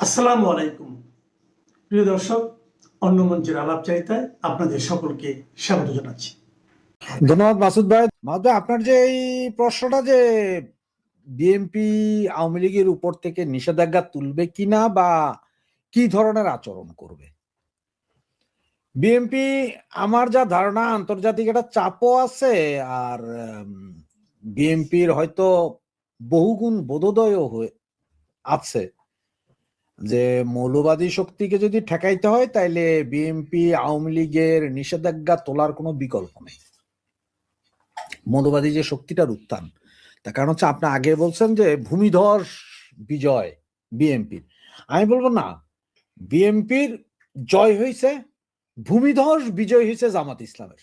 আসসালামু আলাইকুম প্রিয় দর্শক, অন্য মঞ্চের আলাপচারিতায় আপনাদের সকলকে স্বাগত জানাচ্ছি। ধন্যবাদ মাসুদ ভাই। আপনার যে এই প্রশ্নটা যে বিএনপি আওয়ামী লীগের উপর থেকে নিষেধাজ্ঞা তুলবে কিনা বা কি ধরনের আচরণ করবে, বিএনপি আমার যা ধারণা আন্তর্জাতিক একটা চাপও আছে, আর বিএনপির হয়তো বহুগুণ বোধোদয় হয়ে আছে যে মৌলবাদী শক্তিকে যদি ঠেকাইতে হয় তাইলে বিএনপি আওয়ামী লীগের নিষেধাজ্ঞা তোলার কোনো বিকল্প নেই। মৌলবাদী যে শক্তিটার উত্থান, তার কারণ হচ্ছে আপনি আগে বলছেন যে ভূমিধস বিজয় বিএনপির। আমি বলবো না, বিএনপির জয় হয়েছে, ভূমিধস বিজয় হয়েছে জামাত ইসলামের।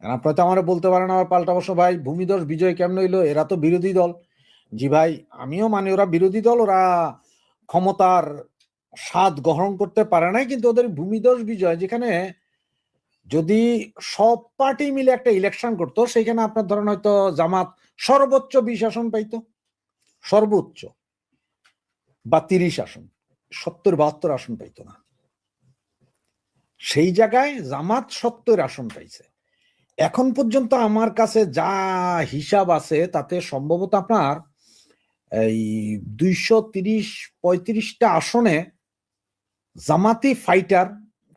আপনারা তো আমার বলতে পারেন আমার পাল্টা অবশ্য ভাই ভূমিধস বিজয় কেমন হইলো, এরা তো বিরোধী দল। জি ভাই, আমিও মানি ওরা বিরোধী দল, ওরা ক্ষমতার স্বাদ গ্রহণ করতে পারে নাই, কিন্তু ওদের ভূমিধস বিজয়, যেখানে যদি সব পার্টি মিলে একটা ইলেকশন করতো সেখানে আপনার ধরেন হয়তো জামাত সর্বোচ্চ 20 আসন পাইতো, সর্বোচ্চ, বা 30 আসন, 70-72 আসন পাইতো না। সেই জায়গায় জামাত 70 আসন পাইছে। এখন পর্যন্ত আমার কাছে যা হিসাব আছে তাতে সম্ভবত আপনার এই 230-35টা আসনে জামাতি ফাইটার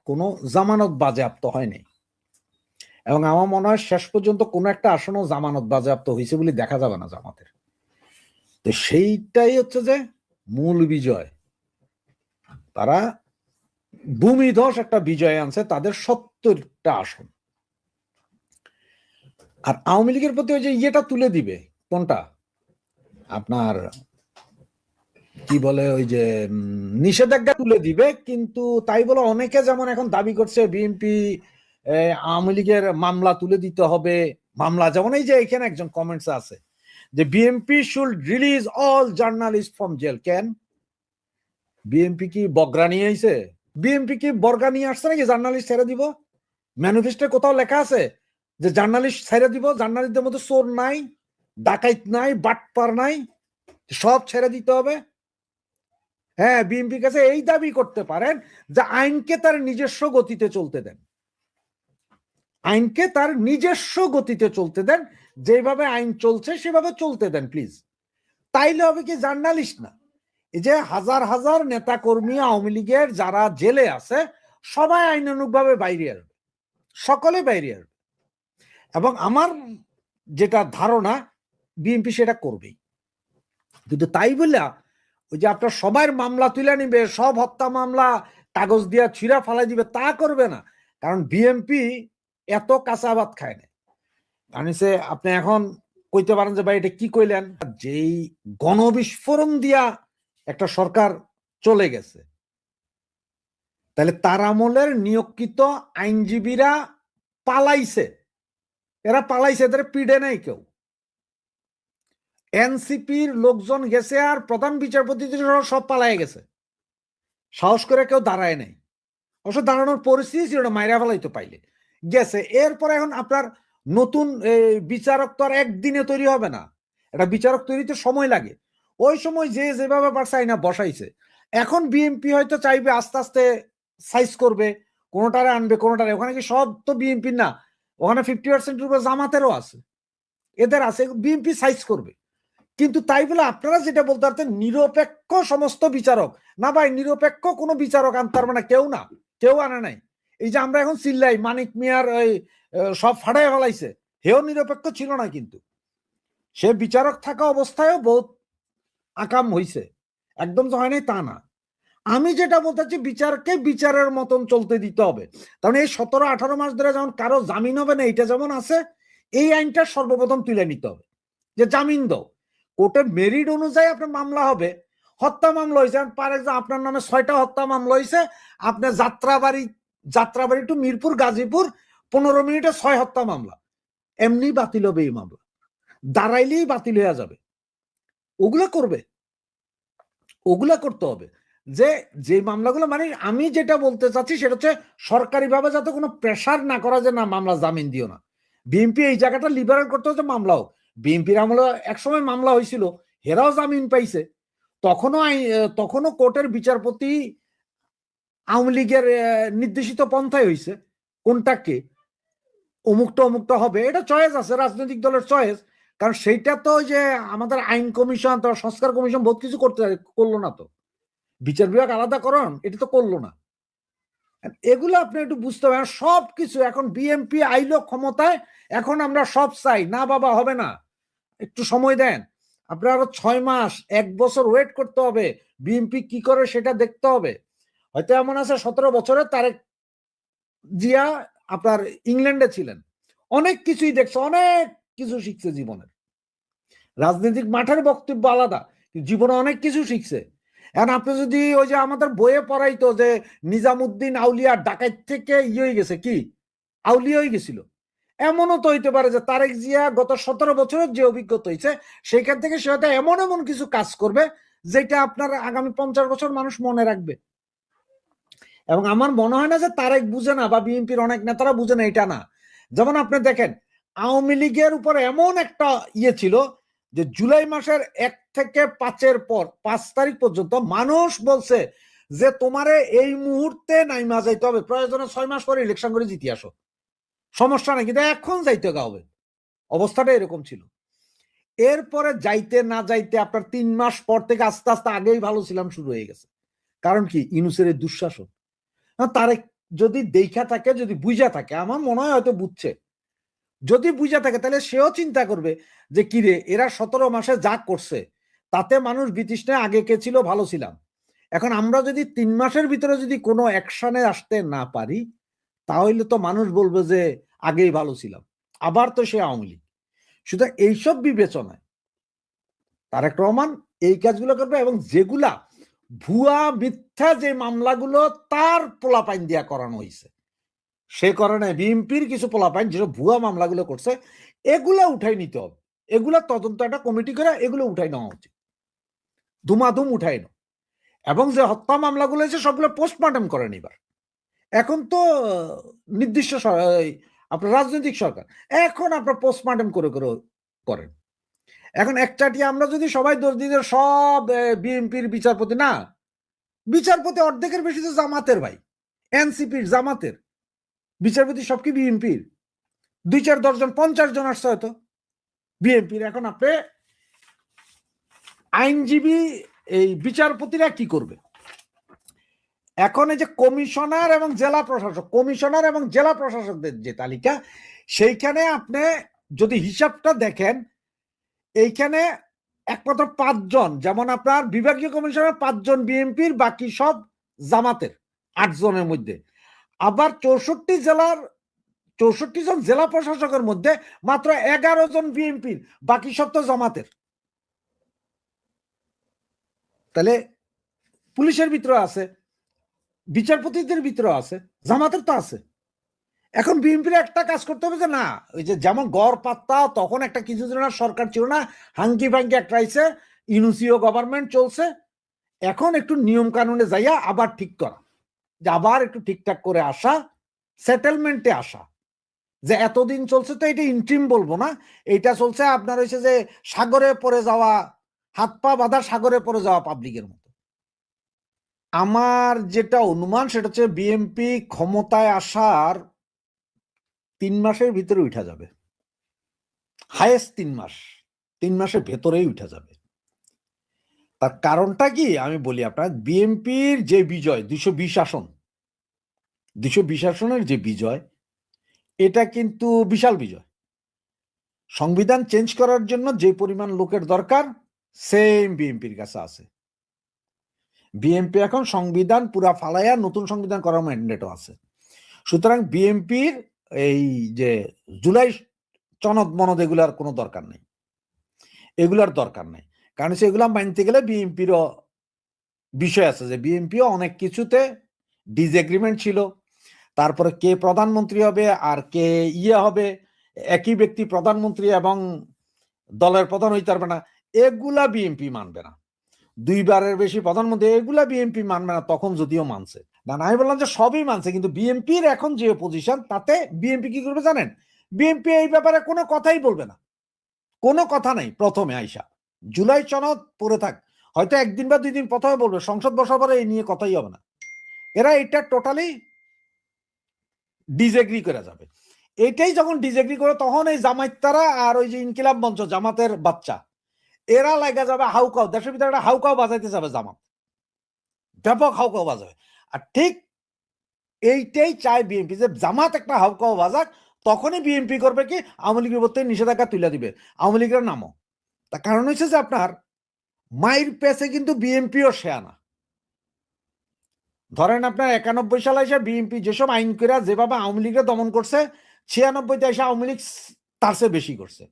কোনো জামানত বাজেয়াপ্ত হয়নি, এবং আমার মনে হয় শেষ পর্যন্ত কোনো একটা আসনও জামানত বাজেয়াপ্ত হয়েছে বলে দেখা যাবে না জামাতের। তো সেইটাই হচ্ছে যে মূল বিজয়। তারা ভূমিধস একটা বিজয় আনছে, তাদের 70টা আসন। আর আওয়ামী লীগের প্রতি ওই যে ইয়েটা তুলে দিবে, কোনটা আপনার কি বলে, ওই যে নিষেধাজ্ঞা তুলে দিবে, কিন্তু তাই বলে অনেকে যেমন এখন দাবি করছে বিএনপি আওয়ামী লীগের মামলা তুলে দিতে হবে। মামলা যেমন এই যে এখানে একজন কমেন্টস আছে যে BNP should release all journalist from jail. কেন বিএনপি কি বগরা নিয়ে আইছে? বিএনপি কি বর্গা নিয়ে আসছে নাকি জার্নালিস্ট ছেড়ে দিব? ম্যানিফেস্টোে কোথাও লেখা আছে যে জার্নালিস্ট ছেড়ে দিব? জার্নালিস্টদের মধ্যে চোর নাই, ডাকাইত নাই, বাটপার নাই, সব ছেড়ে দিতে হবে? হ্যাঁ, বিএনপির কাছে এই দাবি করতে পারেন যে আইনকে তার নিজস্ব গতিতে চলতে দেন, আইনকে তার নিজস্ব গতিতে চলতে দেন, যেভাবে আইন চলছে সেভাবে চলতে দেন প্লিজ। তাইলে হবে কি, জার্নালিস্ট না, এই যে হাজার হাজার নেতা কর্মী আওয়ামী লীগের যারা জেলে আছে সবাই আইনানুগভাবে বাইরে আসবে, সকলে বাইরে আসবে। এবং আমার যেটা ধারণা বিএনপি সেটা করবেই। কিন্তু তাই বলে ওই যে আপনার সবার মামলা তুলে নিবে, সব হত্যা মামলা কাগজ দিয়া ছিঁড়া ফালাই দিবে, তা করবে না। কারণ বিএনপি এত কাঁচাবাদ খায় না। কারণ আপনি এখন কইতে পারেন যে ভাই এটা কি কইলেন, যেই গণবিস্ফোরণ দিয়া একটা সরকার চলে গেছে, তাহলে তার আমলের নিয়োগকৃত আইনজীবীরা পালাইছে, এরা পালাইছে, এদের পিড়ে নাই কেউ। এনসিপির লোকজন গেছে আর প্রধান বিচারপতি সব পালাই গেছে, সাহস করে কেউ দাঁড়ায় নাই। অবশ্য দাঁড়ানোর পরিস্থিতি ছিল না, মাইরা ফেলাইতে পাইলে গেছে। এরপর এখন আপনার নতুন বিচারক তো আর একদিনে তৈরি হবে না, এটা বিচারক তৈরিতে সময় লাগে। ওই সময় যে যেভাবে পারছে আইনা বসাইছে। এখন বিএনপি হয়তো চাইবে আস্তে আস্তে সাইজ করবে, কোনোটারে আনবে কোনোটারে। ওখানে কি সব তো বিএনপির না, ওখানে 50% উপরে জামাতেরও আছে, এদের আছে, বিএনপি সাইজ করবে। কিন্তু তাই বলে আপনারা যেটা বলতে পারতেন নিরপেক্ষ সমস্ত বিচারক, না ভাই, নিরপেক্ষ কোনো বিচারক আনতে পারবে না, কেউ না, কেউ আনে নাই। এই যে আমরা এখন চিল্লাই মানিক মিয়ার ওই সব ফাটাই ফেলাইছে, হেও নিরপেক্ষ ছিল না, কিন্তু সে বিচারক থাকা অবস্থায়ও বহুত আকাম হইছে, একদম তো হয় নাই তা না। আমি যেটা বলতে চাচ্ছি বিচারকে বিচারের মতন চলতে দিতে হবে। কারণ এই 17-18 মাস ধরে যেমন কারো জামিন হবে না, এটা যেমন আছে, এই আইনটা সর্বপ্রথম তুলে নিতে হবে যে জামিন দাও, কোর্টের মেরিট অনুযায়ী আপনার মামলা হবে। হত্যা মামলা হয়েছে, পার এক্সাম্পল আপনার নামে 6টা হত্যা মামলা হয়েছে, আপনার যাত্রাবাড়ি টু মিরপুর গাজীপুর 15 মিনিটে 6 হত্যা মামলা, এমনি বাতিল হবে এই মামলা, দাঁড়াইলেই বাতিল হয়ে যাবে। ওগুলা করবে, ওগুলা করতে হবে। যে যে মামলাগুলো, মানে আমি যেটা বলতে চাচ্ছি সেটা হচ্ছে সরকারিভাবে যাতে কোনো প্রেশার না করা যে না মামলা জামিন দিও না। বিএনপি এই জায়গাটা লিবারেল করতে হচ্ছে, মামলাও বিএনপির আমলে একসময় মামলা হয়েছিল, হেরাও জামিন পাইছে। তখনও কোর্টের বিচারপতি আওয়ামী লীগের নির্দেশিত পন্থায় হয়েছে, কোনটাকে অমুকটা হবে, এটা চয়েস আছে, রাজনৈতিক দলের চয়েস। কারণ সেইটা তো যে আমাদের আইন কমিশন, তার সংস্কার কমিশন বহুত কিছু করলো না, তো বিচার বিভাগ আলাদা করণ এটা তো করলো না। এগুলো আপনি একটু বুঝতে হবে। সব কিছু এখন বিএনপি আইলো ক্ষমতায়, এখন আমরা সব চাই না, বাবা হবে না, একটু সময় দেন। আপনার আরো 6 মাস 1 বছর ওয়েট করতে হবে, বিএনপি কি করে সেটা দেখতে হবে। হয়তো এমন আছে 17 বছরে তারেক জিয়া আপনার ইংল্যান্ডে ছিলেন, অনেক কিছুই দেখছে, অনেক কিছু শিখছে জীবনের। রাজনৈতিক মাঠের বক্তব্য আলাদা, জীবনে অনেক কিছু শিখছে। এখন আপনি যদি ওই যে আমাদের বইয়ে পড়াইতো যে নিজামুদ্দিন আউলিয়া ডাকাত থেকে হয়ে গেছে, কি আউলিয়া হয়ে গেছিল, এমনও তো হইতে পারে যে তারেক জিয়া গত 17 বছরের যে অভিজ্ঞতা হয়েছে সেইখান থেকে সে হয়তো এমন এমন কিছু কাজ করবে যেটা আপনার আগামী 50 বছর মানুষ মনে রাখবে। এবং আমার মনে হয় না যে তারেক বুঝে না বা বিএনপির অনেক নেতারা বুঝে না, এটা না। যেমন আপনি দেখেন আওয়ামী লীগের উপর এমন একটা ছিল যে জুলাই মাসের 1 থেকে 5-এর পর 5 তারিখ পর্যন্ত মানুষ বলছে যে তোমারে এই মুহূর্তে নাইমা যাইতে হবে, প্রয়োজনে 6 মাস পরে ইলেকশন করে জিতে আসো, সমস্যা নাই, কিন্তু এখন যাইতে হবে। অবস্থাটা এরকম ছিল। এরপরে যাইতে না যাইতে আপনার 3 মাস পর থেকে আস্তে আস্তে আগেই ভালো ছিলাম শুরু হয়ে গেছে। কারণ কি, ইউনূসের এই দুঃশাসন। তারেক যদি দেখা থাকে, যদি বুঝা থাকে, আমার মনে হয় হয়তো বুঝছে, যদি বুঝা থাকে তাহলে সেও চিন্তা করবে যে কিরে এরা 17 মাসে যা করছে তাতে মানুষ বিতৃষ্ণায় আগে কে ছিল, ভালো ছিলাম। এখন আমরা যদি 3 মাসের ভিতরে যদি কোনো অ্যাকশনে আসতে না পারি, তাহলে তো মানুষ বলবে যে আগেই ভালো ছিলাম, আবার তো সে আওয়ামী লীগ। সুতরাং এইসব বিবেচনায় তারেক রহমান এই কাজগুলো করবে, এবং যেগুলা ভুয়া মিথ্যা যে মামলাগুলো তার পোলাপাইন দিয়া করানো হয়েছে, সে কারণে বিএনপির কিছু পোলাপাইন যেসব ভুয়া মামলাগুলো করছে এগুলা উঠাই নিতে হবে, এগুলা তদন্ত একটা কমিটি করে এগুলো উঠাই নেওয়া উচিত, ধুমাধুম উঠাই নেওয়া। এবং যে হত্যা মামলাগুলো হয়েছে সবগুলো পোস্টমর্টম করেন এবার। এখন তো নির্দিষ্ট আপনার রাজনৈতিক সরকার, এখন আপনার পোস্টমর্টম করে করে করেন। এখন একচাটি আমরা যদি সবাই দোষ দিই সব বিএনপির বিচারপতি, না, বিচারপতি অর্ধেকের বেশি তো জামাতের, ভাই, এনসিপির, জামাতের বিচারপতি সব কি বিএনপির? 2-4-10 জন 50 জন আসছে হয়তো বিএনপির। এখন আপনি আইনজীবী এই বিচারপতিরা কি করবে? এখন এই যে কমিশনার এবং জেলা প্রশাসক, কমিশনার এবং জেলা প্রশাসকদের যে তালিকা, সেইখানে আপনি যদি হিসাবটা দেখেন, এইখানে একমাত্র 5 জন, যেমন আপনার বিভাগীয় কমিশনার 5 জন বিএনপির, বাকি সব জামাতের 8 জনের মধ্যে। আবার 64 জন জেলা প্রশাসকের মধ্যে মাত্র 11 জন বিএনপির, বাকি সব তো জামাতের। তাহলে পুলিশের ভিতরে আছে, বিচারপতিদের ভিতরে আছে, জামাতের তো আছে। এখন বিএনপির একটা কাজ করতে হবে যে না, ওই যে যেমন গড় পাত্তা তখন একটা কিছুদিন সরকার ছিল না, হাঙ্কি ভাঙ্কি একটা আইছে, ইউনুসিও গভর্নমেন্ট চলছে, এখন একটু নিয়ম কানুনে যাইয়া আবার ঠিক করা, যে আবার একটু ঠিকঠাক করে আসা, সেটেলমেন্টে আসা। যে এতদিন চলছে তো এটা ইন্ট্রিম বলবো না, এটা চলছে আপনার হয়েছে যে সাগরে পড়ে যাওয়া, হাত পা বাঁধা সাগরে পড়ে যাওয়া পাবলিকের মতো। আমার যেটা অনুমান সেটা হচ্ছে বিএনপি ক্ষমতায় আসার 3 মাসের ভিতরে উঠা যাবে, হায়েস্ট 3 মাস, 3 মাসের ভেতরেই উঠা যাবে। তার কারণটা কি আমি বলি আপনার, বিএনপির যে বিজয় 220 আসন, 220 আসনের যে বিজয়, এটা কিন্তু বিশাল বিজয়। সংবিধান চেঞ্জ করার জন্য যে পরিমাণ লোকের দরকার সেম বিএনপির কাছে আছে। বিএনপি এখন সংবিধান পুরা ফালাইয়া নতুন সংবিধান করার ম্যান্ডেটও আছে। সুতরাং বিএনপির এই যে জুলাই চনদ মনদ এগুলার কোনো দরকার নেই, এগুলার দরকার নেই। কারণ সেগুলা মানতে গেলে বিএনপিরও বিষয় আছে, যে বিএনপিও অনেক কিছুতে ডিসএগ্রিমেন্ট ছিল। তারপরে কে প্রধানমন্ত্রী হবে আর কে হবে, একই ব্যক্তি প্রধানমন্ত্রী এবং দলের প্রধান হইতে পারবে না, এগুলা বিএনপি মানবে না। 2 বারের বেশি প্রধানমন্ত্রী, এগুলা বিএনপি মানবে না। তখন যদিও মানছে না, আমি বললাম যে সবই মানছে, কিন্তু বিএনপির এখন যে পজিশন তাতে বিএনপি কি করবে জানেন? বিএনপি এই ব্যাপারে কোনো কথাই বলবে না, কোনো কথা নাই। প্রথমে আইসা জুলাই সনদ পড়ে থাক, হয়তো একদিন বা 2 দিন প্রথমে বলবে, সংসদ বসার পরে এই নিয়ে কথাই হবে না। এরা এটা টোটালি ডিসএগ্রি করে যাবে। এটাই যখন ডিসএগ্রি করে তখন এই জামাইতারা আর ওই যে ইনকিলাব মঞ্চ জামাতের বাচ্চা এরা লাগা যাবে হাউকাও, দেশের ভিতরে একটা হাউকাও বাজাইতে যাবে জামাত, ব্যাপক হাউকাও বাজাবে। আর ঠিক এইটাই চায় বিএনপি, যে জামাত একটা হাউকাও বাজাক, তখনই বিএনপি করবে কি আওয়ামী লীগের উপর থেকে নিষেধাজ্ঞা তুলে দিবে আওয়ামী লীগের নামও। তার কারণ হচ্ছে যে আপনার মাইর পেছে কিন্তু বিএনপিও শেয়ানা। ধরেন আপনার 91 সালে এসে বিএনপি যেসব আইন করে যেভাবে আওয়ামী লীগের দমন করছে, 96-তে এসে আওয়ামী লীগ তার চেয়ে বেশি করছে।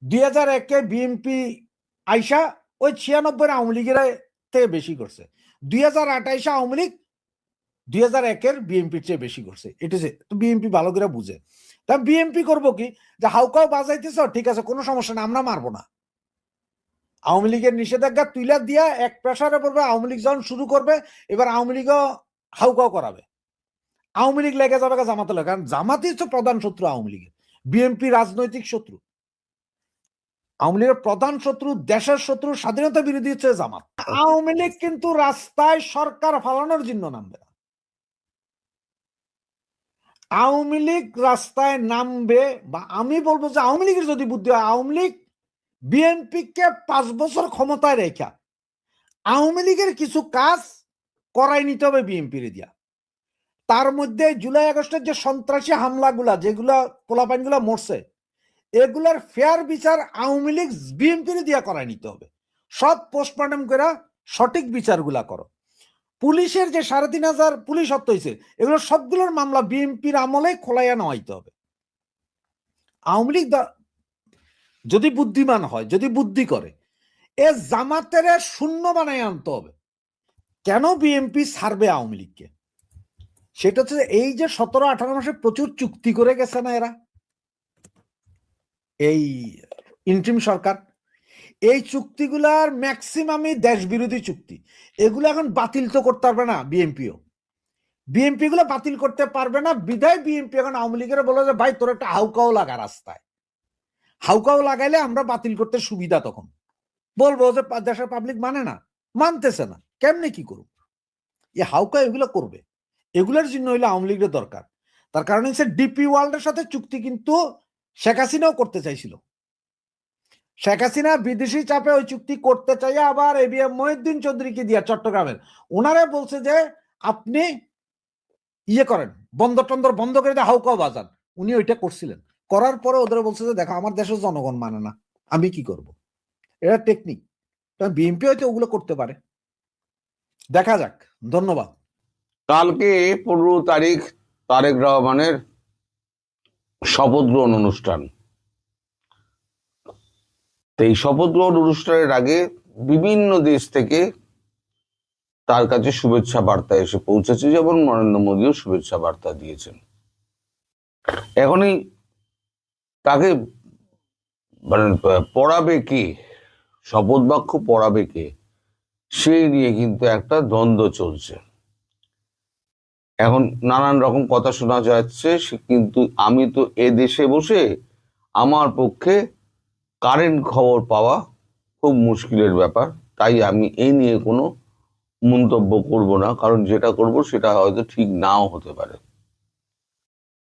2001-এ বিএনপি আইসা ওই 96-এর আওয়ামী লীগের থেকে বেশি করছে। 2028-এ আওয়ামী লীগ 2001-এর বিএনপির চেয়ে বেশি করছে। এটা বিএনপি ভালো করে বুঝে। তা বিএনপি করবো কি, যে হাউকাও বাজাইতেছ ঠিক আছে, কোনো সমস্যা না, আমরা মারবো না। আওয়ামী লীগের নিষেধাজ্ঞা তুইলা দিয়া এক প্রেসারে পড়বে, আওয়ামী লীগ যখন শুরু করবে এবার আওয়ামী লীগও হাউকাও করাবে, আওয়ামী লীগ লেগে যাবে জামাতে লেগে। কারণ জামাতই হচ্ছে প্রধান শত্রু আওয়ামী লীগের, বিএনপি রাজনৈতিক শত্রু। আওয়ামী লীগের প্রধান শত্রু, দেশের শত্রু, স্বাধীনতা বিরোধী হচ্ছে জামাত। আওয়ামী লীগ কিন্তু রাস্তায় সরকার ফালানোর জন্য নামবে না। আওয়ামী লীগ রাস্তায় নামবে, বা আমি বলবো যে আওয়ামী লীগের যদি বুদ্ধি হয়, আওয়ামী লীগ বিএনপিকে 5 বছর ক্ষমতায় রেখা আওয়ামী লীগের কিছু কাজ করাই নিতে হবে বিএনপির দিয়া। তার মধ্যে জুলাই আগস্টের যে সন্ত্রাসী হামলাগুলা, যেগুলা পোলাপাইনগুলা মরছে, এগুলার ফেয়ার বিচার আওয়ামী লীগ বিএনপির দিয়া করাই নিতে হবে। সব পোস্টমর্টম করে সঠিক বিচারগুলা করো। পুলিশের যে 3,500 পুলিশ হত্যা হয়েছে, এগুলো সবগুলোর মামলা বিএনপির আমলে খোলাইয়া নেওয়াইতে হবে। আওয়ামী লীগ যদি বুদ্ধিমান হয়, যদি বুদ্ধি করে, এ জামাতের শূন্য বানাই আনতে হবে। কেন বিএনপি ছাড়বে আওয়ামী লীগকে? সেটা হচ্ছে এই যে 17-18 মাসে প্রচুর চুক্তি করে গেছে না এরা, এই ইন্ট্রিম সরকার, এই চুক্তিগুলার ম্যাক্সিমামই দেশ বিরোধী চুক্তি। এগুলো এখন বাতিল তো করতে পারবে না বিএনপিও, বিএনপি গুলো বাতিল করতে পারবে না। বিধায় বিএনপি এখন আওয়ামী লীগের বলে যে ভাই তোর একটা হাউকাও লাগা রাস্তায়, হাউকাও লাগাইলে আমরা বাতিল করতে সুবিধা। তখন বলবো যে দেশের পাবলিক মানে না, মানতেছে না, কেমনে কি করব? এ হাউকা এগুলো করবে, এগুলোর জন্য হইলে আওয়ামী লীগের দরকার। তার কারণ হচ্ছে ডিপি ওয়ার্ল্ডের সাথে চুক্তি কিন্তু শেখ হাসিনাও করতে চাইছিল। শেখ হাসিনা বিদেশি চাপে ওই চুক্তি করতে চাই, আবার এবিএম মহিউদ্দিন চৌধুরীকে দিয়া চট্টগ্রামের, ওনারা বলছে যে আপনি ইয়ে করেন, বন্দর টন্দর বন্ধ করে দিয়ে হাউকাও বাজান। উনি ওইটা করছিলেন, করার পরে ওদের বলছে যে দেখো আমার দেশের জনগণ মানে না, আমি কি করব? এটা টেকনিক। বিএনপি হয়তো ওগুলো করতে পারে, দেখা যাক। ধন্যবাদ। কালকে 15 তারিখ তারেক রহমানের শপথ গ্রহণ অনুষ্ঠান। এই শপথ গ্রহণ অনুষ্ঠানের আগে বিভিন্ন দেশ থেকে তার কাছে শুভেচ্ছা বার্তা এসে পৌঁছেছে, যেমন নরেন্দ্র মোদীও শুভেচ্ছা বার্তা দিয়েছেন। এখনই তাকে মানে পড়াবে কে, শপথ বাক্য পড়াবে কে, সেই নিয়ে কিন্তু একটা দ্বন্দ্ব চলছে। এখন নানান রকম কথা শোনা যাচ্ছে, কিন্তু আমি তো এ দেশে বসে আমার পক্ষে কারেন্ট খবর পাওয়া খুব মুশকিলের ব্যাপার, তাই আমি এই নিয়ে কোনো মন্তব্য করব না, কারণ যেটা করব সেটা হয়তো ঠিক নাও হতে পারে।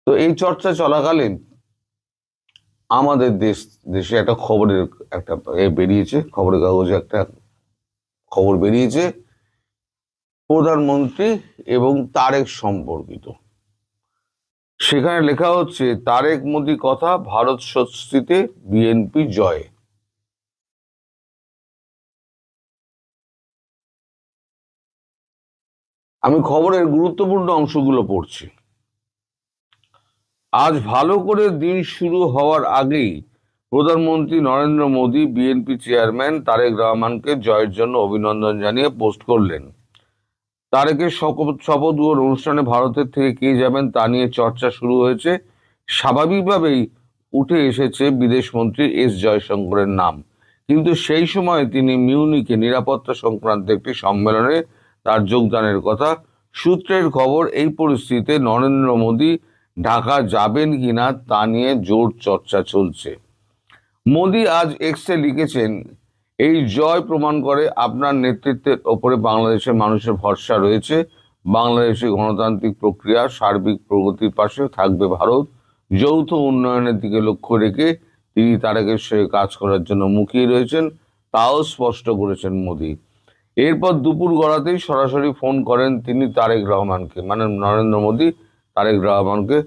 তো এই চর্চা চলাকালীন আমাদের দেশে একটা খবরের একটা বেরিয়েছে, খবরের কাগজে একটা খবর বেরিয়েছে প্রধানমন্ত্রী এবং তারেক সম্পর্কিত। সেখানে লেখা হচ্ছে, তারেক মোদী কথা, ভারত স্বস্তিতে বিএনপি জয়। আমি খবরের গুরুত্বপূর্ণ অংশগুলো পড়ছি। আজ ভালো করে দিন শুরু হওয়ার আগেই প্রধানমন্ত্রী নরেন্দ্র মোদী বিএনপি চেয়ারম্যান তারেক রহমানকে জয়ের জন্য অভিনন্দন জানিয়ে পোস্ট করলেন। তারেকের শপথ গ্রহণ অনুষ্ঠানে ভারতের থেকে কে যাবেন তা নিয়ে চর্চা শুরু হয়েছে। স্বাভাবিকভাবেই উঠে এসেছে বিদেশমন্ত্রী এস জয়শঙ্করের নাম, কিন্তু সেই সময় তিনি মিউনিকে নিরাপত্তা সংক্রান্ত একটি সম্মেলনে তার যোগদানের কথা। সূত্রের খবর, এই পরিস্থিতিতে নরেন্দ্র মোদী ঢাকা যাবেন কিনা তা নিয়ে জোর চর্চা চলছে। মোদী আজ এক্সে লিখেছেন, এই জয় প্রমাণ করে আপনার নেতৃত্বের ওপরে বাংলাদেশের মানুষের ভরসা রয়েছে। বাংলাদেশের গণতান্ত্রিক প্রক্রিয়ার সার্বিক প্রগতির পাশে থাকবে ভারত। যৌথ উন্নয়নের দিকে লক্ষ্য রেখে তিনি তারেকের সঙ্গে কাজ করার জন্য মুখিয়ে রয়েছেন, তাও স্পষ্ট করেছেন মোদী। এরপর দুপুর গড়াতেই সরাসরি ফোন করেন তিনি তারেক রহমানকে, মানে নরেন্দ্র মোদী তারেক রহমানকে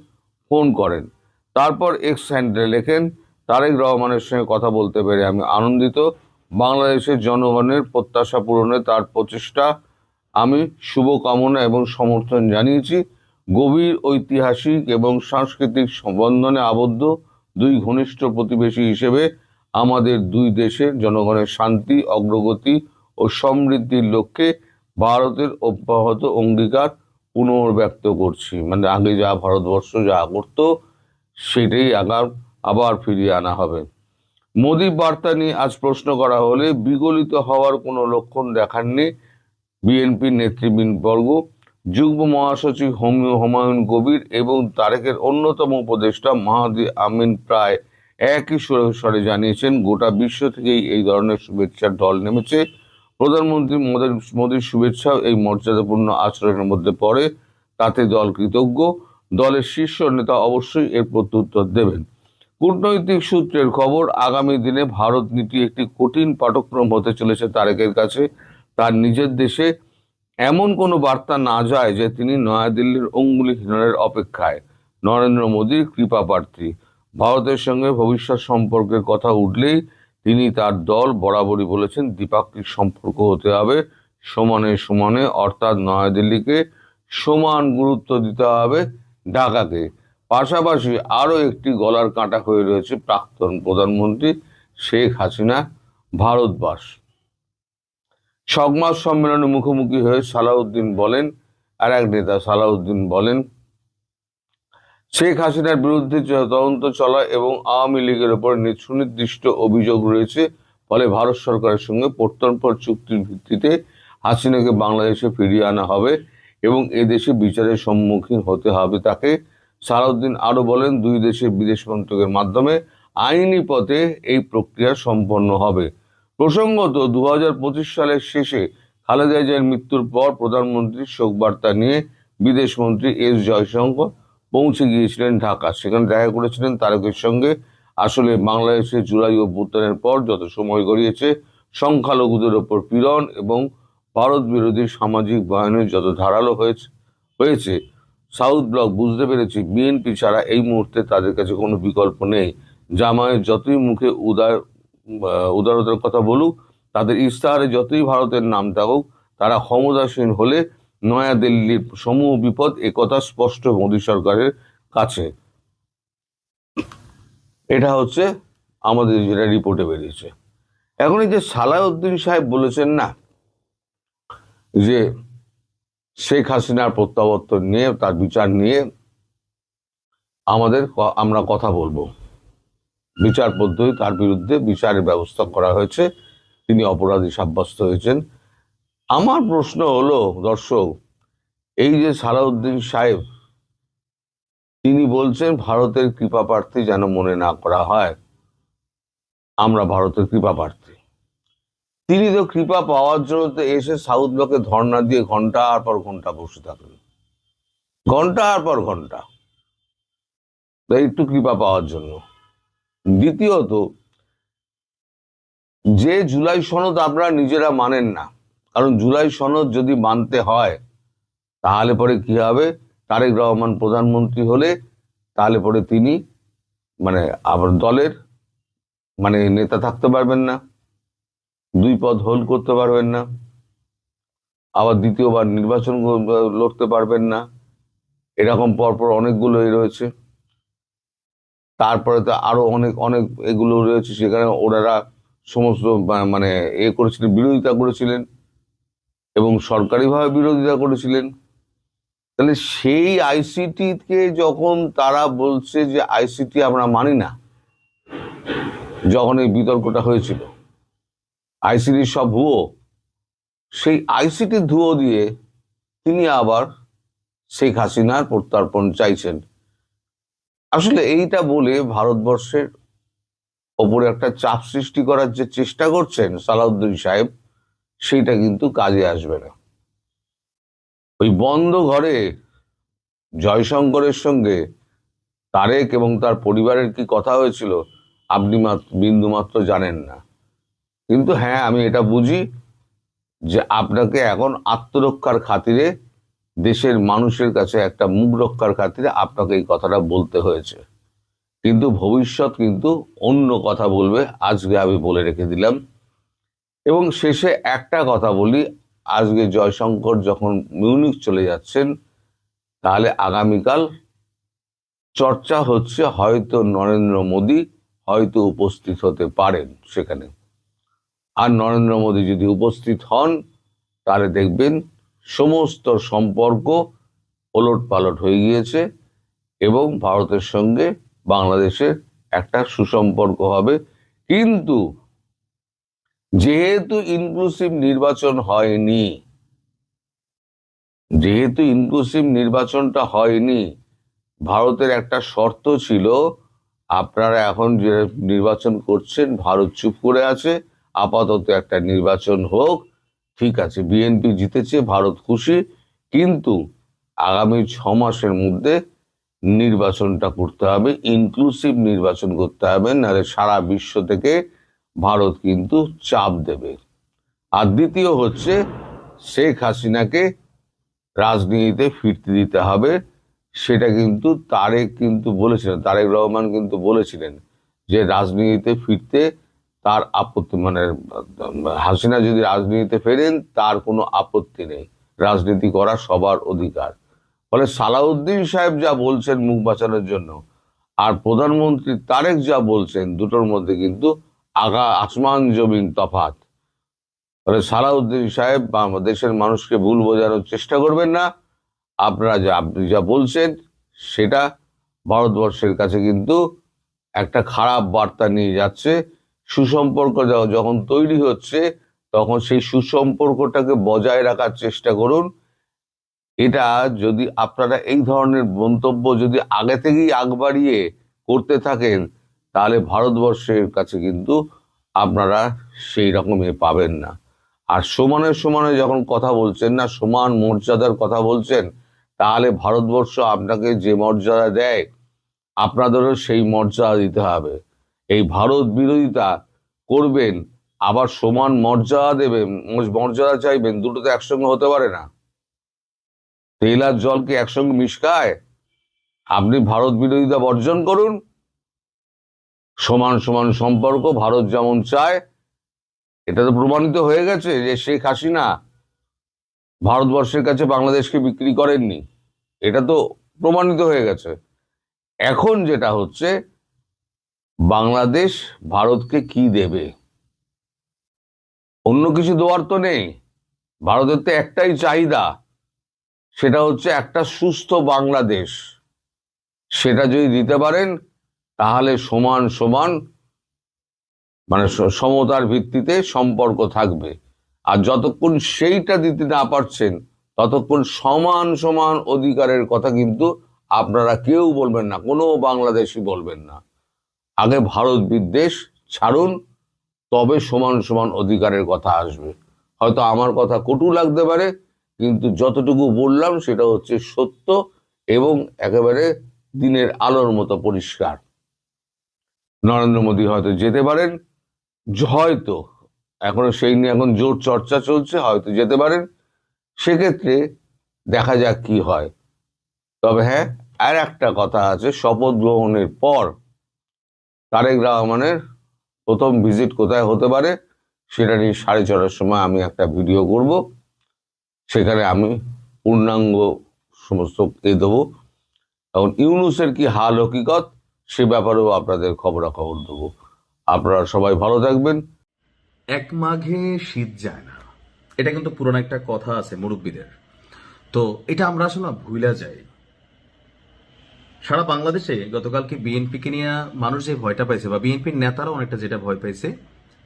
ফোন করেন। তারপর এক্স হ্যান্ডেলে লেখেন, তারেক রহমানের সঙ্গে কথা বলতে পেরে আমি আনন্দিত। বাংলাদেশের জনগণের প্রত্যাশা পূরণে তার প্রচেষ্টা আমি শুভকামনা এবং সমর্থন জানিয়েছি। গভীর ঐতিহাসিক এবং সাংস্কৃতিক বন্ধনে আবদ্ধ দুই ঘনিষ্ঠ প্রতিবেশী হিসেবে আমাদের দুই দেশের জনগণের শান্তি, অগ্রগতি ও সমৃদ্ধির লক্ষ্যে ভারতের অব্যাহত অঙ্গীকার পুনর্ব্যক্ত করছি। মানে আগে যা ভারতবর্ষ যা করতো সেটাই আবার ফিরিয়ে আনা হবে। মোদী বার্তা নিয়ে আজ প্রশ্ন করা হলে বিগলিত হওয়ার কোনো লক্ষণ দেখাননি বিএনপির নেতৃবৃন্দবর্গ। যুগ্ম মহাসচিব হুমায়ুন কবির এবং তারেকের অন্যতম উপদেষ্টা মাহাদি আমিন প্রায় একই স্বরে জানিয়েছেন, গোটা বিশ্ব থেকেই এই ধরনের শুভেচ্ছার ঢল নেমেছে। প্রধানমন্ত্রী মোদীর শুভেচ্ছা এই মর্যাদাপূর্ণ আচরণের মধ্যে পড়ে, তাতে দল কৃতজ্ঞ। দলের শীর্ষ নেতা অবশ্যই এর প্রত্যুত্তর দেবেন। কূটনৈতিক সূত্রের খবর, আগামী দিনে ভারত নীতি একটি কঠিন পাঠক্রম হতে চলেছে তারেকের কাছে। তার নিজের দেশে এমন কোনো বার্তা না যায় যে তিনি নয়াদিল্লির অঙ্গুলিহীনের অপেক্ষায় নরেন্দ্র মোদীর কৃপা প্রার্থী। ভারতের সঙ্গে ভবিষ্যৎ সম্পর্কের কথা উঠলেই তিনি তার দল বরাবরই বলেছেন দ্বিপাক্ষিক সম্পর্ক হতে হবে সমানে সমানে, অর্থাৎ নয়াদিল্লিকে সমান গুরুত্ব দিতে হবে ঢাকাকে। পাশাপাশি আরও একটি গলার কাঁটা হয়ে রয়েছে প্রাক্তন প্রধানমন্ত্রী শেখ হাসিনা ভারতবাস। সংবাদ সম্মেলনে মুখোমুখি হয়ে সালাউদ্দিন বলেন, আর এক নেতা সালাউদ্দিন বলেন, শেখ হাসিনার বিরুদ্ধে তদন্ত চলা এবং আওয়ামী লীগের উপর সুনির্দিষ্ট অভিযোগ রয়েছে, ফলে ভারত সরকারের সঙ্গে প্রত্যর্পণ চুক্তির ভিত্তিতে হাসিনাকে বাংলাদেশে ফিরিয়ে আনা হবে এবং এদেশে বিচারের সম্মুখীন হতে হবে তাকে। সালাউদ্দিন আরও বলেন, দুই দেশের বিদেশ মন্ত্রকের মাধ্যমে আইনি পথে এই প্রক্রিয়া সম্পন্ন হবে। প্রসঙ্গত 2025 সালের শেষে খালেদা জিয়ার মৃত্যুর পর প্রধানমন্ত্রীর শোকবার্তা নিয়ে বিদেশমন্ত্রী এস জয়শঙ্কর পৌঁছে গিয়েছিলেন ঢাকা। সেখানে দেখা করেছিলেন তারেকের সঙ্গে। আসলে বাংলাদেশের জুলাই অভ্যুত্থানের পর যত সময় গড়িয়েছে, সংখ্যালঘুদের ওপর পীড়ন এবং ভারত বিরোধী সামাজিক বয়ানের যত ধারালো হয়েছে, সাউথ ব্লক বুঝতে পেরেছি বিএনপি ছাড়া এই মুহূর্তে তাদের কাছে কোনো বিকল্প নেই। জামায়াত যতই মুখে উদারতার কথা বলুক, তাদের ইস্তাহারে যতই ভারতের নাম থাকুক, তারা ক্ষমতাসীন হলে নয়াদিল্লির সমূহ বিপদ, একথা স্পষ্ট মোদী সরকারের কাছে। এটা হচ্ছে আমাদের যেটা রিপোর্টে বেরিয়েছে। এখন এই যে সালাউদ্দিন সাহেব বলেছেন না যে শেখ হাসিনার প্রত্যাবর্তন নিয়ে, তার বিচার নিয়ে আমরা কথা বলবো, বিচার পদ্ধতি তার বিরুদ্ধে বিচারের ব্যবস্থা করা হয়েছে, তিনি অপরাধী সাব্যস্ত হয়েছেন। আমার প্রশ্ন হলো, দর্শক, এই যে সালাউদ্দিন সাহেব তিনি বলছেন ভারতের কৃপা প্রার্থী যেন মনে না করা হয়, আমরা ভারতের কৃপা প্রার্থী। তিনি তো কৃপা পাওয়ার জন্য তো এসে সাউথ ব্লকে ধর্ণা দিয়ে ঘন্টার পর ঘন্টা বসে থাকেন, ঘন্টার পর ঘন্টা, একটু কৃপা পাওয়ার জন্য। দ্বিতীয়ত, যে জুলাই সনদ আপনারা নিজেরা মানেন না, কারণ জুলাই সনদ যদি মানতে হয় তাহলে পরে কি হবে, তারেক রহমান প্রধানমন্ত্রী হলে তাহলে পরে তিনি আবার দলের নেতা থাকতে পারবেন না, দুই পদ হোল্ড করতে পারবেন না, আবার দ্বিতীয়বার নির্বাচন লড়তে পারবেন না। এরকম পরপর অনেকগুলো রয়েছে। তারপরে তো আরো অনেক অনেক এগুলো রয়েছে, সেখানে ওনারা সমস্ত করেছিলেন, বিরোধিতা করেছিলেন এবং সরকারিভাবে বিরোধিতা করেছিলেন। তাহলে সেই আইসিটিকে যখন তারা বলছে যে আইসিটি আমরা মানি না, যখন এই বিতর্কটা হয়েছিল আইসিটি সব ভুয়ো, সেই আইসিটি ধুয়ো দিয়ে তিনি আবার শেখ হাসিনার প্রত্যর্পণ চাইছেন। আসলে এইটা বলে ভারতবর্ষের ওপরে একটা চাপ সৃষ্টি করার যে চেষ্টা করছেন সালাউদ্দিন সাহেব, সেইটা কিন্তু কাজে আসবে না। ওই বন্ধ ঘরে জয়শঙ্করের সঙ্গে তারেক এবং তার পরিবারের কি কথা হয়েছিল আপনি বিন্দুমাত্র জানেন না। কিন্তু হ্যাঁ, আমি এটা বুঝি যে আপনাকে এখন আত্মরক্ষার খাতিরে, দেশের মানুষের কাছে একটা মুখ রক্ষার খাতিরে আপনাকে এই কথাটা বলতে হয়েছে। কিন্তু ভবিষ্যৎ কিন্তু অন্য কথা বলবে, আজকে আমি বলে রেখে দিলাম। এবং শেষে একটা কথা বলি, আজকে জয়শঙ্কর যখন মিউনিখ চলে যাচ্ছেন, তাহলে আগামীকাল চর্চা হচ্ছে হয়তো নরেন্দ্র মোদী হয়তো উপস্থিত হতে পারেন সেখানে। আর নরেন্দ্র মোদী যদি উপস্থিত হন, তাহলে দেখবেন সমস্ত সম্পর্ক ওলট পালট হয়ে গিয়েছে এবং ভারতের সঙ্গে বাংলাদেশের একটা সুসম্পর্ক হবে। কিন্তু যেহেতু ইনক্লুসিভ নির্বাচন হয়নি, ভারতের একটা শর্ত ছিল, আপনারা এখন যে নির্বাচন করছেন, ভারত চুপ করে আছে, আপাতত একটা নির্বাচন হোক, ঠিক আছে, বিএনপি জিতেছে, ভারত খুশি, কিন্তু আগামী 6 মাসের মধ্যে নির্বাচনটা করতে হবে, ইনক্লুসিভ নির্বাচন করতে হবে, নাহলে সারা বিশ্ব থেকে ভারত কিন্তু চাপ দেবে। আর দ্বিতীয় হচ্ছে, শেখ হাসিনাকে রাজনীতিতে ফিরতে দিতে হবে। সেটা কিন্তু তারেক রহমান কিন্তু বলেছিলেন যে রাজনীতিতে ফিরতে তার আপত্তি, মানে হাসিনা যদি রাজনীতিতে ফেরেন তার কোনো আপত্তি নেই, রাজনীতি করা সবার অধিকার। ফলে সালাউদ্দিন সাহেব যা বলছেন মুখ বাঁচানোর জন্য, আর প্রধানমন্ত্রী তারেক যা বলছেন, দুটোর মধ্যে কিন্তু আসমান জমিন তফাৎ। ফলে সালাউদ্দিন সাহেব দেশের মানুষকে ভুল বোঝানোর চেষ্টা করবেন না। আপনি যা বলছেন সেটা ভারতবর্ষের কাছে কিন্তু একটা খারাপ বার্তা নিয়ে যাচ্ছে। সুসম্পর্ক যখন তৈরি হচ্ছে, তখন সেই সুসম্পর্কটাকে বজায় রাখার চেষ্টা করুন। এটা যদি আপনারা এই ধরনের মন্তব্য যদি আগে থেকেই আগ বাড়িয়ে করতে থাকেন, তাহলে ভারতবর্ষের কাছে কিন্তু আপনারা সেই রকমই পাবেন না। আর সমানে সমানে যখন কথা বলছেন না, সমান মর্যাদার কথা বলছেন, তাহলে ভারতবর্ষ আপনাকে যে মর্যাদা দেয়, আপনাদেরও সেই মর্যাদা দিতে হবে। এই ভারত বিরোধিতা করবেন, আবার সমান মর্যাদা দেবেন, মর্যাদা চাইবেন, দুটো তো একসঙ্গে হতে পারে না। তেল আর জলকে একসঙ্গে মিশকায়? আপনি ভারত বিরোধিতা বর্জন করুন, সমান সমান সম্পর্ক ভারত যেমন চায়। এটা তো প্রমাণিত হয়ে গেছে যে শেখ হাসিনা ভারতবর্ষের কাছে বাংলাদেশকে বিক্রি করেননি, এটা তো প্রমাণিত হয়ে গেছে। এখন যেটা হচ্ছে, বাংলাদেশ ভারতকে কি দেবে? অন্য কিছু দেওয়ার তো নেই। ভারতের তো একটাই চাহিদা, সেটা হচ্ছে একটা সুস্থ বাংলাদেশ। সেটা যদি দিতে পারেন, তাহলে সমান সমান, মানে সমতার ভিত্তিতে সম্পর্ক থাকবে। আর যতক্ষণ সেইটা দিতে না পারছেন, ততক্ষণ সমান সমান অধিকারের কথা কিন্তু আপনারা কেউ বলবেন না, কোনো বাংলাদেশি বলবেন না। আগে ভারত বিদ্বেষ ছাড়ুন, তবে সমান সমান অধিকারের কথা আসবে। হয়তো আমার কথা কটু লাগতে পারে, কিন্তু যতটুকু বললাম সেটা হচ্ছে সত্য এবং একেবারে দিনের আলোর মতো পরিষ্কার। নরেন্দ্র মোদী হয়তো যেতে পারেন, হয়তো এখনো সেই নিয়ে এখন জোর চর্চা চলছে, হয়তো যেতে পারেন। সেক্ষেত্রে দেখা যাক কি হয়। তবে হ্যাঁ, আর একটা কথা আছে, শপথ গ্রহণের পর তারেক রহমানের প্রথম ভিজিট কোথায় হতে পারে সেটা নিয়ে 4:30 সময় আমি একটা ভিডিও করব। সেখানে আমি পূর্ণাঙ্গ সমস্ত দেবো, এবং ইউনূসের কি হাল হকিকত সে ব্যাপারেও আপনাদের খবরাখবর দেবো। আপনারা সবাই ভালো থাকবেন। এক মাঘে শীত যায় না, এটা কিন্তু পুরনো একটা কথা আছে মুরব্বীদের। তো এটা আমরা আসলে ভুলে যাই। সারা বাংলাদেশে গতকালকে বিএনপিকে নিয়ে মানুষ যে ভয়টা পাইছে, বা বিএনপির নেতারা অনেকটা যেটা ভয় পাইছে,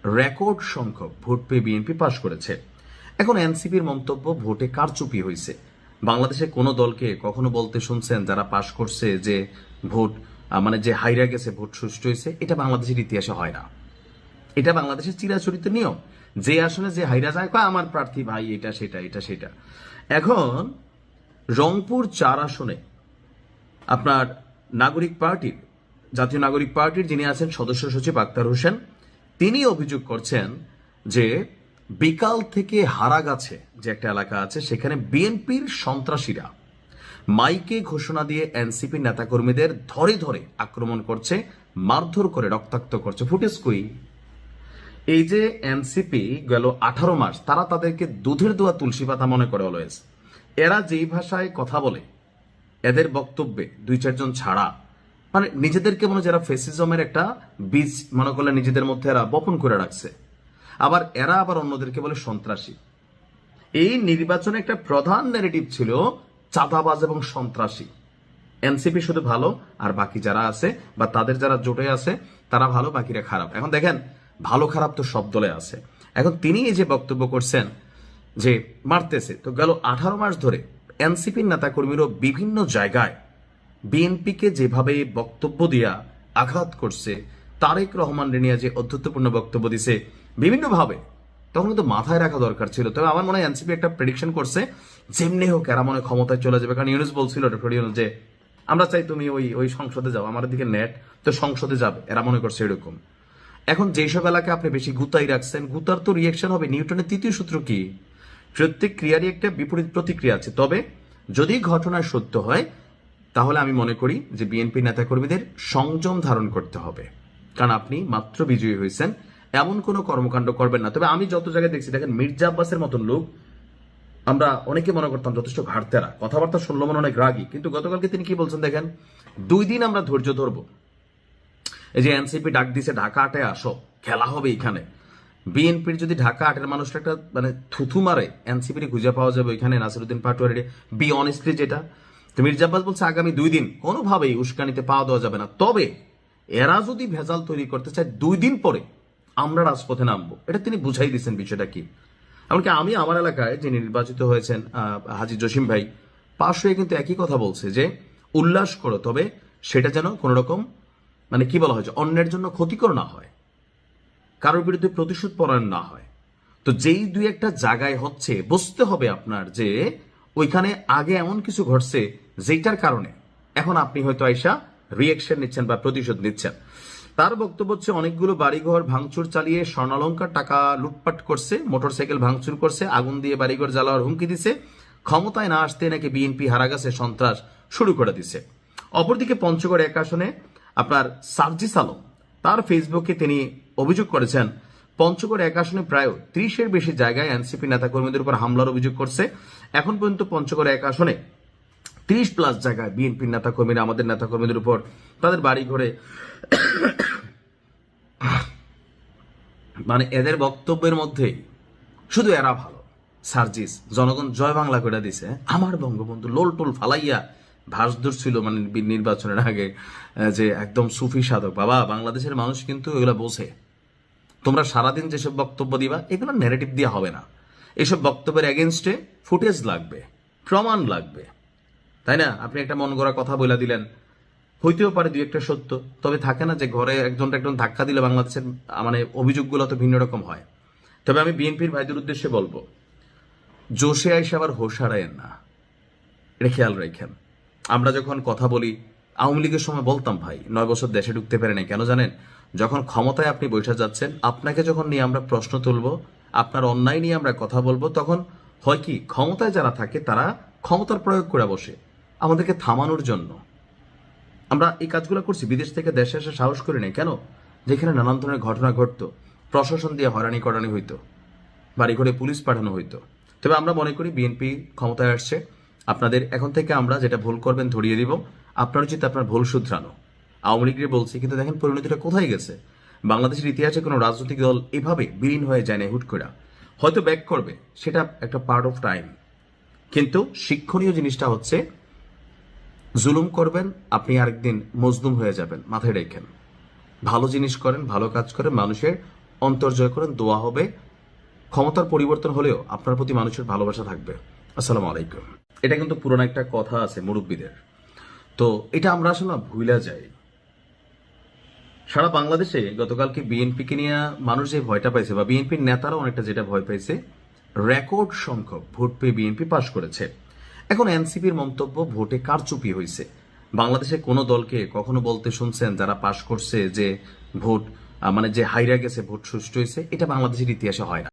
রেকর্ড সংখ্যক ভোট পেয়ে বিএনপি পাশ করেছে। এখন এনসিপির মন্তব্য ভোটে কারচুপি হয়েছে। বাংলাদেশে কোনো দলকে কখনো বলতে শুনছেন যারা পাশ করছে যে ভোট মানে যে হাইরা গেছে ভোট সুষ্ঠু হয়েছে, এটা বাংলাদেশের ইতিহাসে হয় না। এটা বাংলাদেশের চিরাচরিত নিয়ম, যে আসনে যে হাইরা যায় কয় আমার প্রার্থী ভাই এটা সেটা এটা সেটা। এখন রংপুর 4 আসনে আপনার নাগরিক পার্টির, জাতীয় নাগরিক পার্টির যিনি আছেন সদস্য সচিব আক্তার হোসেন, তিনি অভিযোগ করছেন যে বিকাল থেকে হারাগাছে যে একটা এলাকা আছে সেখানে বিএনপির সন্ত্রাসীরা মাইকে ঘোষণা দিয়ে এনসিপি নেতাকর্মীদের ধরে ধরে আক্রমণ করছে, মারধর করে রক্তাক্ত করছে। ফুটেজ কই? এই যে এনসিপি গেল 18 মাস তারা তাদেরকে দুধের দোয়া তুলসী পাতা মনে করে অলওয়েজ। এরা যেই ভাষায় কথা বলে, এদের বক্তব্যে 2-4 জন ছাড়া মানে নিজেদেরকে মনে যারা ফেসিজমের একটা বীজ মনে করলে নিজেদের মধ্যে এরা বপন করে রাখছে। আবার এরা আবার অন্যদেরকে বলে সন্ত্রাসী। এই নির্বাচনে একটা প্রধান ন্যারেটিভ ছিল চাঁদাবাজ এবং সন্ত্রাসী। এনসিপি শুধু ভালো আর বাকি যারা আছে বা তাদের যারা জোটে আছে তারা ভালো, বাকিরা খারাপ। এখন দেখেন ভালো খারাপ তো সব দলে আছে। এখন তিনি এই যে বক্তব্য করছেন যে মারতেছে, তো গেল 18 মাস ধরে এনসিপির নেতাকর্মীরা বিভিন্ন জায়গায় বিএনপিকে যেভাবে বক্তব্য দিয়া আঘাত করছে, তারেক রহমান রেনিয়া যে অধ্যত্বপূর্ণ বক্তব্য দিছে বিভিন্নভাবে, তখন কিন্তু মাথায় রাখা দরকার ছিল। তবে আমার মনে হয় এনসিপি একটা প্রেডিকশন করছে যেমনি হোক এরা মনে ক্ষমতায় চলে যাবে। কারণ ইউনুস বলছিল ডক্টর ইউনুস যে আমরা চাই তুমি ওই সংসদে যাও, আমার দিকে নেট তো সংসদে যাবে, এরা মনে করছে এরকম। এখন যেসব এলাকায় আপনি বেশি গুতাই রাখছেন, গুতার তো রিয়েকশন হবে। নিউটনের 3য় সূত্র কি? প্রত্যেক ক্রিয়ারই একটা বিপরীত প্রতিক্রিয়া আছে। তবে যদি ঘটনা সত্য হয় তাহলে আমি মনে করি যে বিএনপি নেতাকর্মীদের সংযম ধারণ করতে হবে, কারণ আপনি মাত্র বিজয়ী হয়েছেন, এমন কোনো কর্মকাণ্ড করবেন না। তবে আমি যত জায়গায় দেখছি, দেখেন মির্জা আব্বাসের মতন লোক আমরা অনেকে মনে করতাম যথেষ্ট ঘাটতেরা, কথাবার্তা শুনলো মনে অনেক রাগী, কিন্তু গতকালকে তিনি কি বলছেন দেখেন, 2 দিন আমরা ধৈর্য ধরবো। এই যে এনসিপি ডাক দিছে ঢাকা 8-এ আসো, খেলা হবে এখানে। বিএনপির যদি ঢাকা 8-এর মানুষটা একটা মানে থুথু মারে, এনসিপির খুঁজে পাওয়া যাবে ওইখানে নাসিরুদ্দিন পাটোয়ারির বি অনেস্টলি যেটা। তো মির্জা আব্বাস বলছে আগামী 2 দিন কোনোভাবেই উস্কানিতে পাওয়া দেওয়া যাবে না। তবে এরা যদি ভেজাল তৈরি করতে চায় 2 দিন পরে আমরা রাজপথে নামবো, এটা তিনি বুঝাই দিচ্ছেন বিষয়টা কি। এমনকি আমি আমার এলাকায় যিনি নির্বাচিত হয়েছেন হাজী জসিম ভাই, পাশ হয়ে কিন্তু একই কথা বলছে যে উল্লাস করো, তবে সেটা যেন কোনো রকম মানে কি বলা হয়েছে অন্যের জন্য ক্ষতিকর না হয়, কারোর বিরুদ্ধে প্রতিশোধ পরায়ণ না হয়। তো যেই 2-একটা জায়গায় হচ্ছে বুঝতে হবে আপনার যে ওইখানে আগে এমন কিছু ঘটছে যেটার কারণে এখন আপনি হয়তো আইসা রিয়েকশন নিচ্ছেন বা প্রতিশোধ নিচ্ছেন। তার বক্তব্য হচ্ছে অনেকগুলো বাড়িঘর ভাঙচুর চালিয়ে স্বর্ণালঙ্কার টাকা লুটপাট করছে, মোটরসাইকেল ভাঙচুর করছে, আগুন দিয়ে বাড়িঘর জ্বালাওয়ার হুমকি দিছে, ক্ষমতায় না আসতে নাকি বিএনপি হারাগাছে সন্ত্রাস শুরু করে দিছে। অপরদিকে পঞ্চগড় 1 আসনে আপনার সার্জিস আলম তার ফেসবুকে তিনি অভিযোগ করেছেন পঞ্চগড় 1 আসনে প্রায় 30-এর বেশি জায়গায় এনসিপি নেতাকর্মীদের উপর হামলার অভিযোগ করছে। এখন পর্যন্ত পঞ্চগড় 1 আসনে 30+ জায়গায় বিএনপির নেতাকর্মীরা আমাদের নেতাকর্মীদের উপর তাদের বাড়ি ঘরে মানে এদের বক্তব্যের মধ্যে শুধু এরা ভালো। সার্জিস জনগণ জয় বাংলা করে দিছে, আমার বঙ্গবন্ধু লোল টোল ফালাইয়া ভাসদূর ছিল মানে নির্বাচনের আগে যে একদম সুফি সাধক। বাবা, বাংলাদেশের মানুষ কিন্তু এগুলো বোঝে। তোমরা সারাদিন যেসব বক্তব্য দিবা এগুলো ন্যারেটিভ দিয়ে হবে না, এসব বক্তব্যের এগেনস্টে ফুটেজ লাগবে, প্রমাণ লাগবে, তাই না? আপনি একটা মন গড়া কথা বলে দিলেন, হইতেও পারে 2-একটা সত্য, তবে থাকে না যে ঘরে একজন ধাক্কা দিলে বাংলাদেশের মানে অভিযোগগুলো তো ভিন্ন রকম হয়। তবে আমি বিএনপির ভাইদের উদ্দেশ্যে বলবো, জোশে আইসে আবার হোশ হারায়েন না, এটা খেয়াল রাখেন। আমরা যখন কথা বলি, আওয়ামী লীগের সময় বলতাম ভাই 9 বছর দেশে ঢুকতে পারে নাই, কেন জানেন? যখন ক্ষমতায় আপনি বৈঠা যাচ্ছেন, আপনাকে যখন নিয়ে আমরা প্রশ্ন তুলবো, আপনার অন্যায় নিয়ে আমরা কথা বলবো, তখন হয় কি ক্ষমতায় যারা থাকে তারা ক্ষমতার প্রয়োগ করে বসে আমাদেরকে থামানোর জন্য। আমরা এই কাজগুলো করছি, বিদেশ থেকে দেশে এসে সাহস করি নাই কেন? যেখানে নানান ধরনের ঘটনা ঘটতো, প্রশাসন দিয়ে হয়রানি করানি হইতো, বাড়ি ঘরে পুলিশ পাঠানো হইতো। তবে আমরা মনে করি বিএনপি ক্ষমতায় আসছে, আপনাদের এখন থেকে আমরা যেটা ভুল করবেন ধরিয়ে দিব, আপনার উচিত আপনার ভুল শুধরানো। আওয়ামী লীগের বলছি, কিন্তু দেখেন পরিণতিটা কোথায় গেছে। বাংলাদেশের ইতিহাসে কোনো রাজনৈতিক দল এভাবে বিলীন হয়ে যায় না হুট করে, হয়তো ব্যাক করবে, সেটা একটা পার্ট অফ টাইম। কিন্তু শিক্ষণীয় জিনিসটা হচ্ছে জুলুম করবেন, আপনি আরেকদিন মজলুম হয়ে যাবেন, মাথায় রেখেন। ভালো জিনিস করেন, ভালো কাজ করেন, মানুষের অন্তর্জয় করেন, দোয়া হবে। ক্ষমতার পরিবর্তন হলেও আপনার প্রতি মানুষের ভালোবাসা থাকবে। আসসালামু আলাইকুম। এটা কিন্তু পুরনো একটা কথা আছে মুরব্বীদের, তো এটা আমরা আসলে ভুলে যাই। সারা বাংলাদেশে গতকালকে বিএনপিকে নিয়ে মানুষ যে ভয়টা পাইছে বা বিএনপির নেতারা অনেকটা যেটা ভয় পাইছে, রেকর্ড সংখ্যক ভোট পেয়ে বিএনপি পাশ করেছে। এখন এনসিপির মন্তব্য ভোটে কারচুপি হয়েছে। বাংলাদেশে কোনো দলকে কখনো বলতে শুনছেন যারা পাশ করছে যে ভোট মানে যে হাইরা গেছে ভোট সুষ্ঠু হয়েছে? এটা বাংলাদেশের ইতিহাসে হয় না।